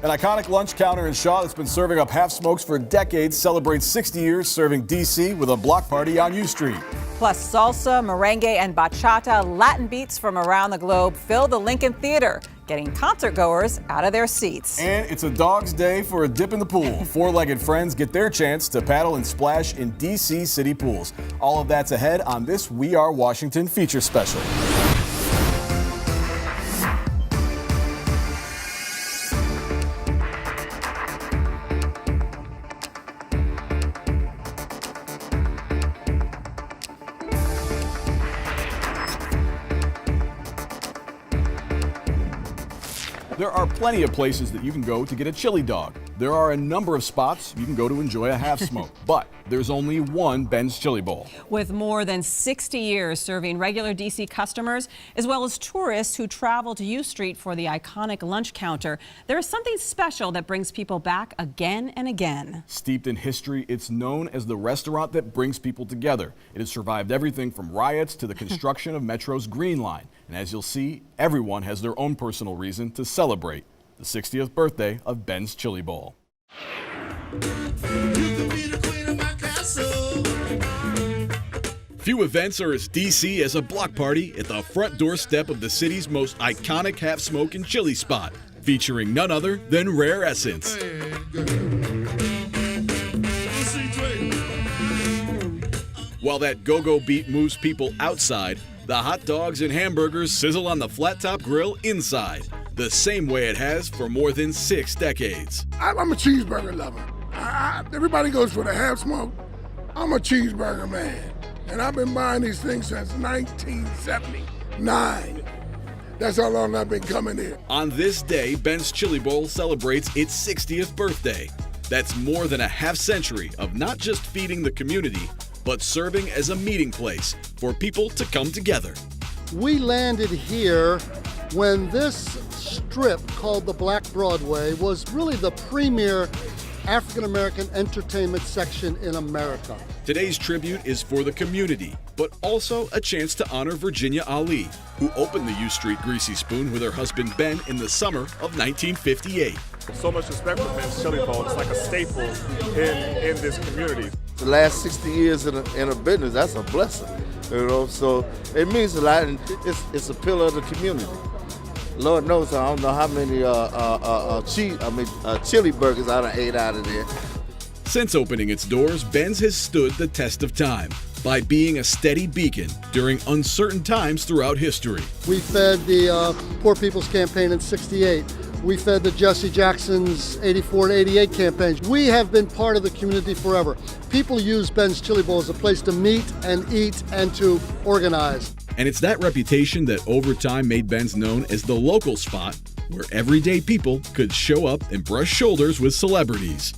An iconic lunch counter in Shaw that's been serving up half smokes for decades celebrates 60 years serving D.C. with a block party on U Street. Plus salsa, merengue, and bachata, Latin beats from around the globe fill the Lincoln Theater, getting concert goers out of their seats. And it's a dog's day for a dip in the pool. Four-legged friends get their chance to paddle and splash in D.C. city pools. All of that's ahead on this We Are Washington feature special. There are plenty of places that you can go to get a chili dog. There are a number of spots you can go to enjoy a half smoke, but there's only one Ben's Chili Bowl. With more than 60 years serving regular D.C. customers, as well as tourists who travel to U Street for the iconic lunch counter, there is something special that brings people back again and again. Steeped in history, it's known as the restaurant that brings people together. It has survived everything from riots to the construction of Metro's Green Line. And as you'll see, everyone has their own personal reason to celebrate the 60th birthday of Ben's Chili Bowl. Few events are as DC as a block party at the front doorstep of the city's most iconic half-smoke and chili spot, featuring none other than Rare Essence. While that go-go beat moves people outside, the hot dogs and hamburgers sizzle on the flat-top grill inside, the same way it has for more than 6 decades. I'm a cheeseburger lover. Everybody goes for the half smoke. I'm a cheeseburger man. And I've been buying these things since 1979. That's how long I've been coming here. On this day, Ben's Chili Bowl celebrates its 60th birthday. That's more than a half-century of not just feeding the community, but serving as a meeting place for people to come together. We landed here when this strip called the Black Broadway was really the premier African-American entertainment section in America. Today's tribute is for the community, but also a chance to honor Virginia Ali, who opened the U Street Greasy Spoon with her husband Ben in the summer of 1958. So much respect for Ben's Chili Bowl. It's like a staple in this community. The last 60 years in a business, that's a blessing, you know, so it means a lot, and it's a pillar of the community. Lord knows I don't know how many chili burgers I done ate out of there. Since opening its doors, Ben's has stood the test of time by being a steady beacon during uncertain times throughout history. We fed the Poor People's Campaign in '68. We fed the Jesse Jackson's '84 to '88 campaigns. We have been part of the community forever. People use Ben's Chili Bowl as a place to meet and eat and to organize. And it's that reputation that over time made Ben's known as the local spot where everyday people could show up and brush shoulders with celebrities.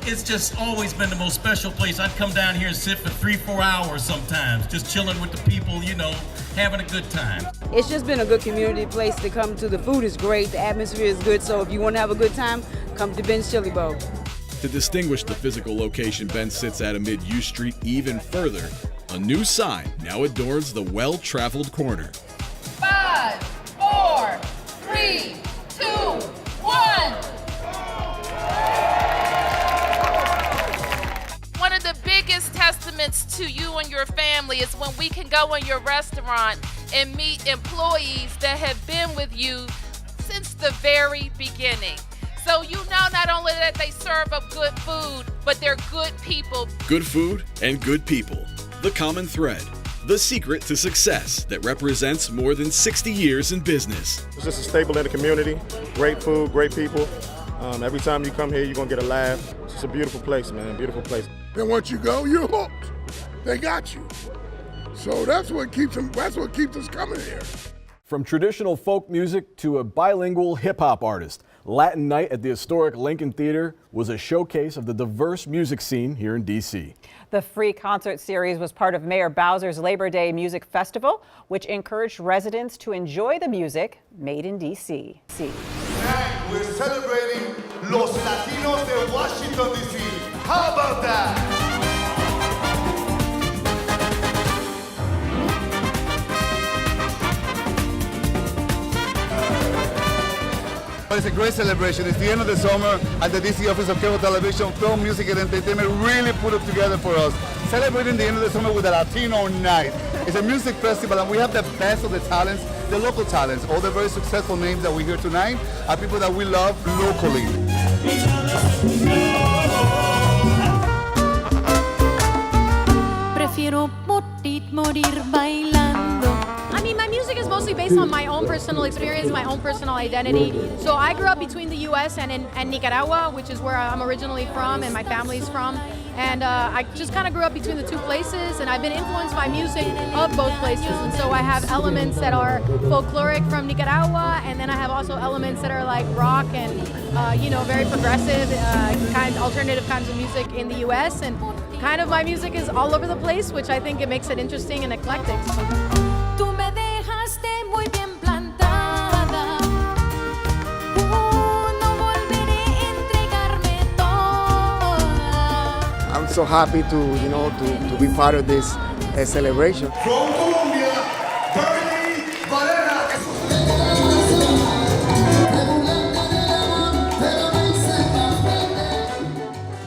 It's just always been the most special place. I'd come down here and sit for 3-4 hours sometimes, just chilling with the people, you know, having a good time. It's just been a good community place to come to. The food is great, the atmosphere is good, so if you want to have a good time, come to Ben's Chili Bowl. To distinguish the physical location Ben sits at amid U Street even further, a new sign now adorns the well-traveled corner. 5, 4, 3, 2, 1. One of the biggest testaments to you and your family is when we can go in your restaurant and meet employees that have been with you since the very beginning. So you know not only that they serve up good food, but they're good people. Good food and good people. The common thread. The secret to success that represents more than 60 years in business. It's just a staple in the community. Great food, great people. Every time you come here, you're going to get a laugh. It's just a beautiful place, man, beautiful place. Then once you go, you're hooked. They got you. So that's what keeps us coming here. From traditional folk music to a bilingual hip-hop artist, Latin Night at the historic Lincoln Theater was a showcase of the diverse music scene here in D.C. The free concert series was part of Mayor Bowser's Labor Day Music Festival, which encouraged residents to enjoy the music made in D.C. Tonight, we're celebrating Los Latinos de Washington, D.C. How about that? but it's a great celebration. It's the end of the summer at the DC Office of Cable Television. Film, Music, and Entertainment really put it together for us. Celebrating the end of the summer with a Latino night. It's a music festival, and we have the best of the talents, the local talents. All the very successful names that we hear tonight are people that we love locally. Prefiero morir bailando. I mean, my music is mostly based on my own personal experience, my own personal identity. So I grew up between the U.S. and Nicaragua, which is where I'm originally from and my family's from. And I just kind of grew up between the two places, and I've been influenced by music of both places. And so I have elements that are folkloric from Nicaragua, and then I have also elements that are like rock and, very progressive, alternative kinds of music in the U.S. And kind of my music is all over the place, which I think it makes it interesting and eclectic. Tú me dejaste muy bien plantada. No volveré a entregarme toda. I'm so happy to be part of this celebration. From Colombia, Bernie Valera.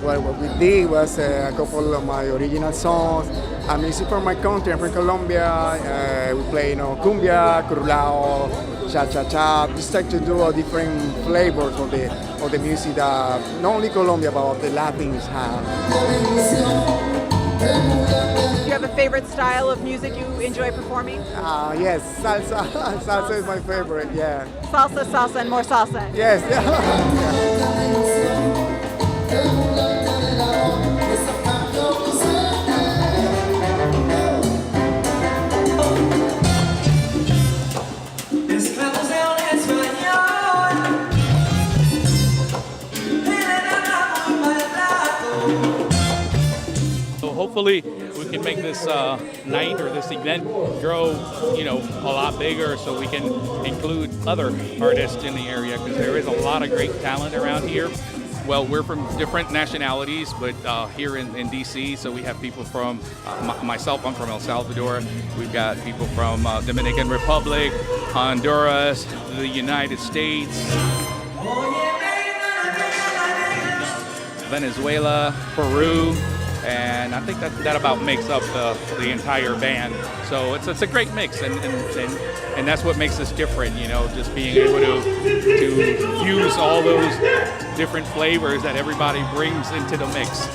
Well, what we did was a couple of my original songs, music from my country. I'm from Colombia. We play, cumbia, curulao, cha-cha-cha. Just like to do a different flavors of the music that not only Colombia but the Latins have. Do you have a favorite style of music you enjoy performing? Yes, salsa. Salsa is my favorite. Yeah. Salsa, salsa, and more salsa. Yes. Yeah. So hopefully we can make this night or this event grow, a lot bigger, so we can include other artists in the area, because there is a lot of great talent around here. Well, we're from different nationalities, but here in DC, so we have people from, myself, I'm from El Salvador. We've got people from Dominican Republic, Honduras, the United States, Venezuela, Peru, and I think that about makes up the entire band. So it's a great mix, and that's what makes us different, just being able to use all those different flavors that everybody brings into the mix.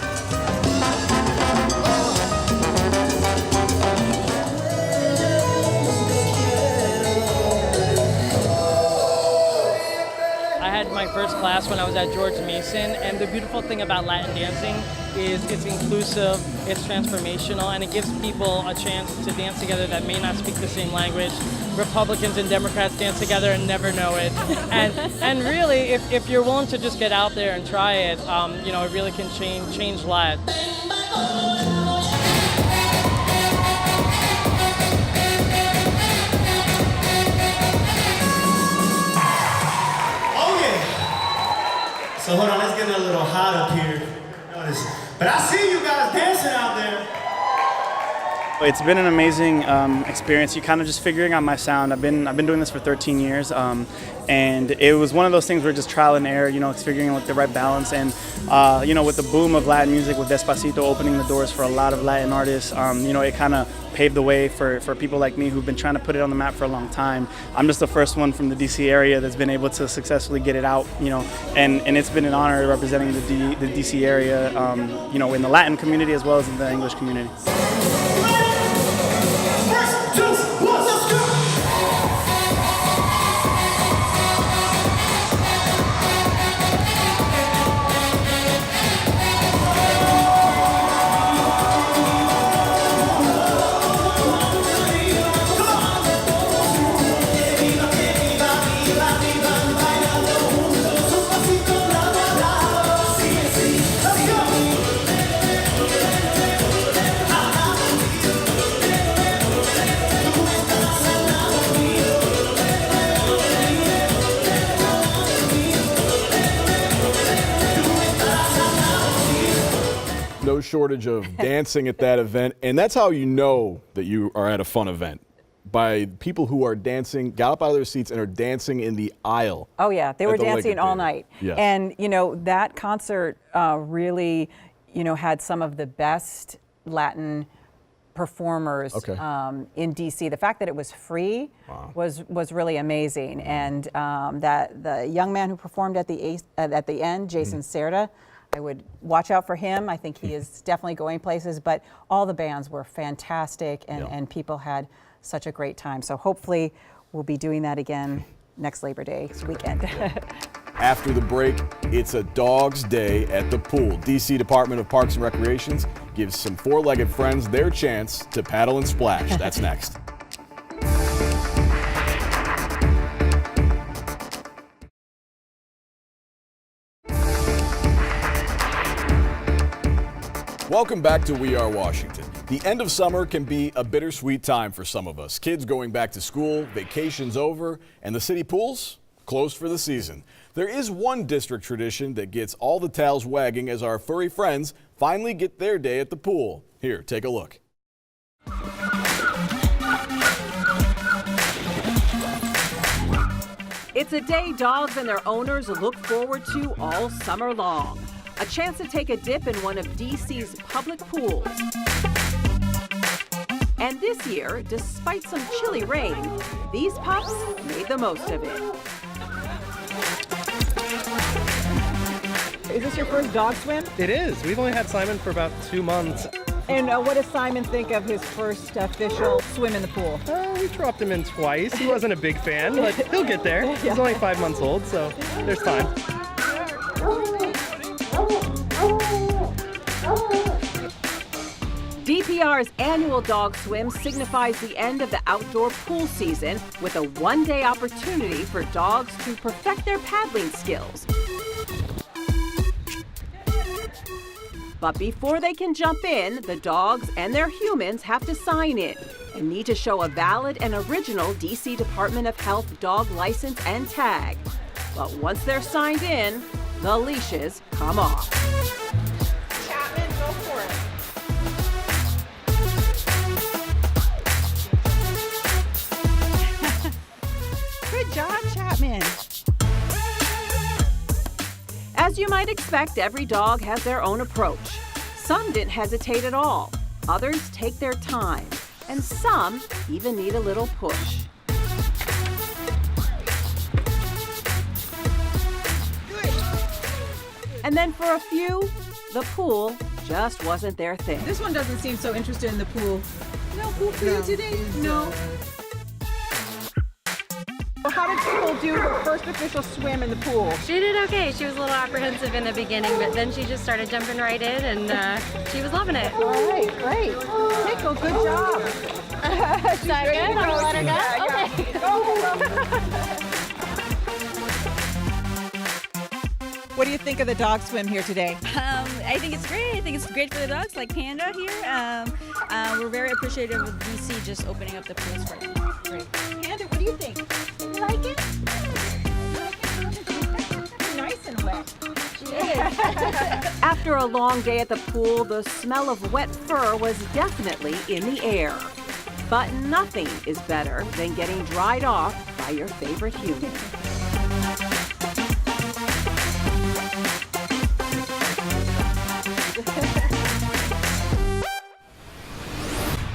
I had my first class when I was at George Mason, and the beautiful thing about Latin dancing is it's inclusive, it's transformational, and it gives people a chance to dance together that may not speak the same language. Republicans and Democrats dance together and never know it. And really, if you're willing to just get out there and try it, it really can change lives. So hold on, let's get a little hot up here. But I see you guys dancing out there. It's been an amazing experience. You're kind of just figuring out my sound. I've been doing this for 13 years, and it was one of those things where just trial and error. It's figuring out the right balance. And with the boom of Latin music, with Despacito opening the doors for a lot of Latin artists, it kind of paved the way for people like me who've been trying to put it on the map for a long time. I'm just the first one from the DC area that's been able to successfully get it out. And it's been an honor representing the DC area, in the Latin community as well as in the English community. No shortage of dancing at that event, and that's how you know that you are at a fun event. by people who are dancing, got up out of their seats and are dancing in the aisle. Oh yeah, they were at the dancing Lincoln all Theater. night. Yes. And that concert really, had some of the best Latin performers in DC. The fact that it was free was really amazing. And that the young man who performed at the end, Jason Cerda, I would watch out for him. I think he is definitely going places, but all the bands were fantastic and people had such a great time. So hopefully we'll be doing that again next Labor Day weekend. After the break, it's a Dog's Day at the pool. DC Department of Parks and Recreations gives some four-legged friends their chance to paddle and splash. That's next. Welcome back to We Are Washington. The end of summer can be a bittersweet time for some of us. Kids going back to school, vacations over, and the city pools closed for the season. There is one district tradition that gets all the tails wagging as our furry friends finally get their day at the pool. Here, take a look. It's a day dogs and their owners look forward to all summer long. A chance to take a dip in one of DC's public pools. And this year, despite some chilly rain, these pups made the most of it. Is this your first dog swim? It is. We've only had Simon for about 2 months. And what does Simon think of his first official swim in the pool? We dropped him in twice. He wasn't a big fan, but he'll get there. He's only 5 months old, so there's time. DPR's annual dog swim signifies the end of the outdoor pool season with a one-day opportunity for dogs to perfect their paddling skills. But before they can jump in, the dogs and their humans have to sign in and need to show a valid and original DC Department of Health dog license and tag. But once they're signed in, the leashes come off. Chapman, go for it. Good job, Chapman. As you might expect, every dog has their own approach. Some didn't hesitate at all. Others take their time. And some even need a little push. And then for a few, the pool just wasn't their thing. This one doesn't seem so interested in the pool. No pool for you today? No. How did Cecily do her first official swim in the pool? She did okay. She was a little apprehensive in the beginning, but then she just started jumping right in, and she was loving it. All right, great. Tickle, good job. Is that good? I'm gonna let her go? Okay. What do you think of the dog swim here today? I think it's great. I think it's great for the dogs, like Panda here. We're very appreciative of DC just opening up the pools for them. Great. Panda, what do you think? You like it? Nice and wet. After a long day at the pool, the smell of wet fur was definitely in the air. But nothing is better than getting dried off by your favorite human.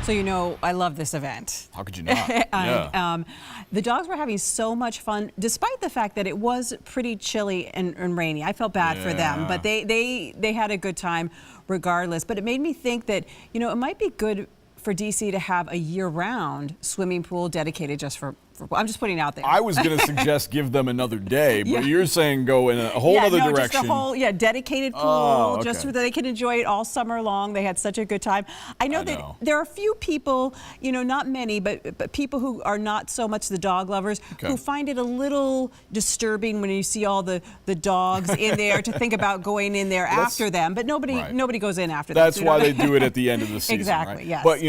So I love this event. How could you not? The dogs were having so much fun, despite the fact that it was pretty chilly and rainy. I felt bad for them, but they had a good time regardless. But it made me think that, it might be good for DC to have a year-round swimming pool dedicated just for I'm just putting it out there. I was going to suggest give them another day, but you're saying go in a whole other direction. Just a whole dedicated pool, just so that they can enjoy it all summer long. They had such a good time. I know that there are a few people, not many, but people who are not so much the dog lovers who find it a little disturbing when you see all the dogs in there to think about going in there after them. But nobody goes in after them. That's why they do it at the end of the season. Exactly. Right? Yes. But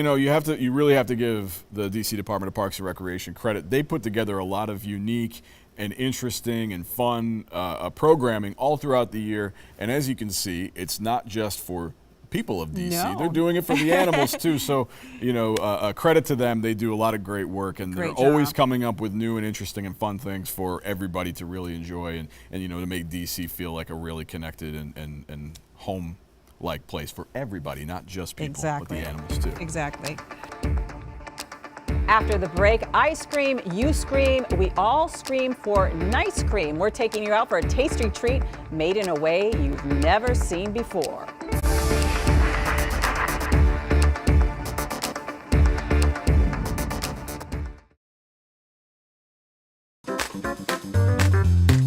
you really have to give the DC Department of Parks and Recreation credit. They put together a lot of unique and interesting and fun programming all throughout the year. And as you can see, it's not just for people of DC. No. They're doing it for the animals too. So, credit to them. They do a lot of great work, and Great they're always job. coming up with new and interesting and fun things for everybody to really enjoy, and to make DC feel like a really connected and home-like place for everybody, not just people, but the animals too. Exactly. After the break, I scream, you scream, we all scream for Nice Cream. We're taking you out for a tasty treat made in a way you've never seen before.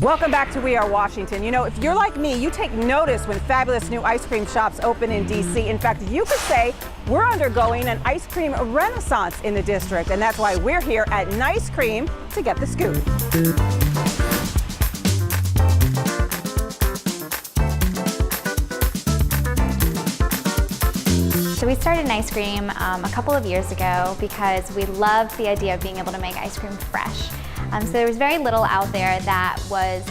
Welcome back to We Are Washington. If you're like me, you take notice when fabulous new ice cream shops open in DC. In fact, you could say we're undergoing an ice cream renaissance in the district, and that's why we're here at Nice Cream to get the scoop. So we started Nice Cream a couple of years ago because we loved the idea of being able to make ice cream fresh. So there was very little out there that was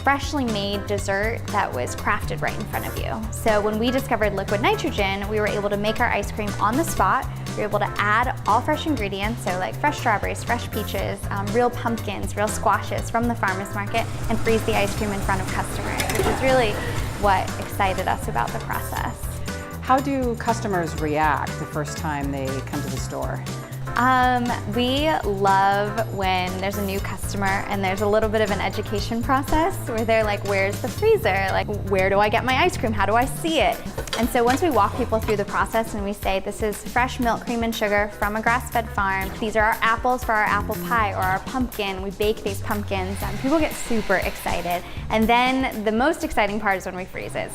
freshly made dessert that was crafted right in front of you. So when we discovered liquid nitrogen, we were able to make our ice cream on the spot. We were able to add all fresh ingredients, so like fresh strawberries, fresh peaches, real pumpkins, real squashes from the farmer's market, and freeze the ice cream in front of customers, which is really what excited us about the process. How do customers react the first time they come to the store? We love when there's a new customer and there's a little bit of an education process where they're like, where's the freezer? Like, where do I get my ice cream? How do I see it? And so once we walk people through the process and we say, this is fresh milk, cream, and sugar from a grass-fed farm. These are our apples for our apple pie or our pumpkin. We bake these pumpkins. People get super excited. And then the most exciting part is when we freeze it.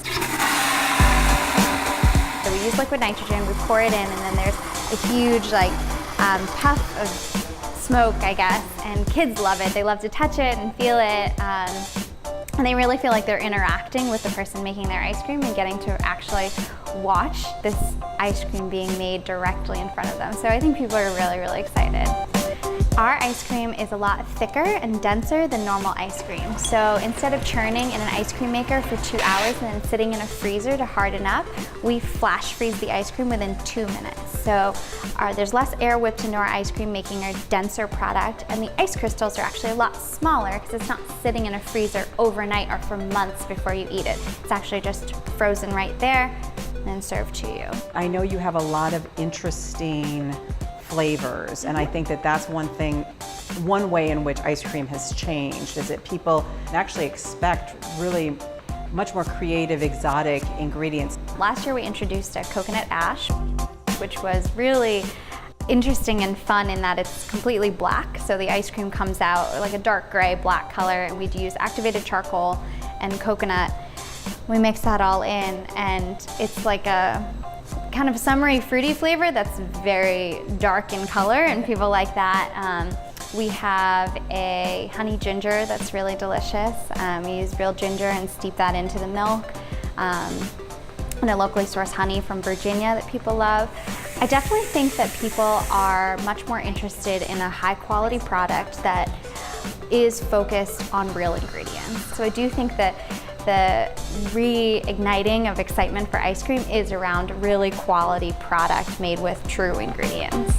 So we use liquid nitrogen, we pour it in, and then there's a huge puff of smoke, I guess, and kids love it. They love to touch it and feel it, and they really feel like they're interacting with the person making their ice cream and getting to actually watch this ice cream being made directly in front of them. So I think people are really, really excited. Our ice cream is a lot thicker and denser than normal ice cream. So instead of churning in an ice cream maker for 2 hours and then sitting in a freezer to harden up, we flash freeze the ice cream within 2 minutes. So there's less air whipped into our ice cream, making a denser product, and the ice crystals are actually a lot smaller because it's not sitting in a freezer overnight or for months before you eat it. It's actually just frozen right there and then served to you. I know you have a lot of interesting flavors, and I think that that's one way in which ice cream has changed, is that people actually expect really much more creative, exotic ingredients. Last year we introduced a coconut ash, which was really interesting and fun in that it's completely black, so the ice cream comes out like a dark gray, black color, and we'd use activated charcoal and coconut. We mix that all in, and it's like a kind of summery, fruity flavor that's very dark in color, and people like that. We have a honey ginger that's really delicious. We use real ginger and steep that into the milk. And a locally sourced honey from Virginia that people love. I definitely think that people are much more interested in a high quality product that is focused on real ingredients. So I do think that the reigniting of excitement for ice cream is around really quality product made with true ingredients.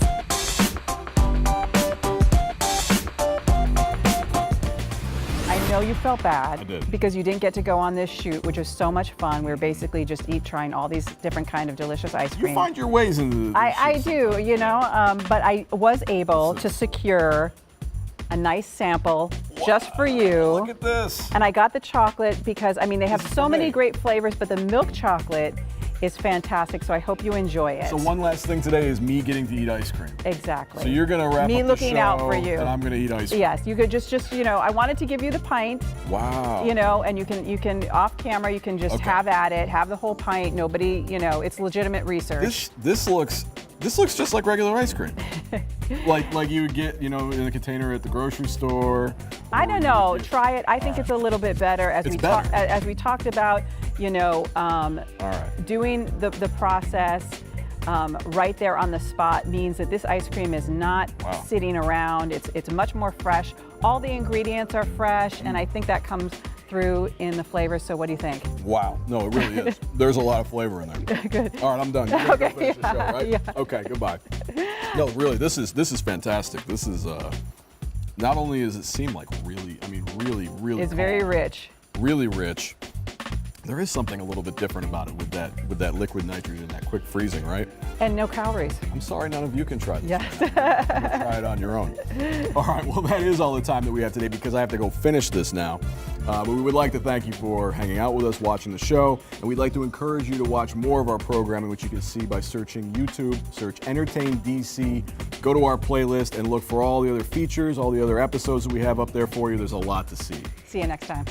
I know you felt bad. I did. Because you didn't get to go on this shoot, which was so much fun. We were basically just trying all these different kind of delicious ice cream. You find your ways into the I do, but I was able to secure a nice sample just for you. Look at this. And I got the chocolate because, they have so many great flavors, but the milk chocolate is fantastic, so I hope you enjoy it. So one last thing today is me getting to eat ice cream. Exactly. So you're gonna wrap me up the looking show, out for you, and I'm gonna eat ice cream. Yes, you could just I wanted to give you the pint. Wow. And you can off camera, you can just have at it, have the whole pint. Nobody, it's legitimate research. This looks just like regular ice cream. like you would get, in a container at the grocery store. I don't know. Try it. I think it's a little bit better as we talked about. Doing the process right there on the spot means that this ice cream is not sitting around. It's much more fresh. All the ingredients are fresh, and I think that comes through in the flavor. So what do you think? Wow. No, it really is. There's a lot of flavor in there. Good. All right, I'm done. You gotta go Okay, finish the show, yeah, right? yeah. Okay, goodbye. No, really, this is fantastic. This is not only does it seem like really It's very rich. really rich. There is something a little bit different about it with that liquid nitrogen, that quick freezing, right? And no calories. I'm sorry none of you can try this. Yes. Try it on your own. All right, well, that is all the time that we have today because I have to go finish this now. But we would like to thank you for hanging out with us, watching the show, and we'd like to encourage you to watch more of our programming, which you can see by searching YouTube, search Entertain DC, go to our playlist, and look for all the other features, all the other episodes that we have up there for you. There's a lot to see. See you next time.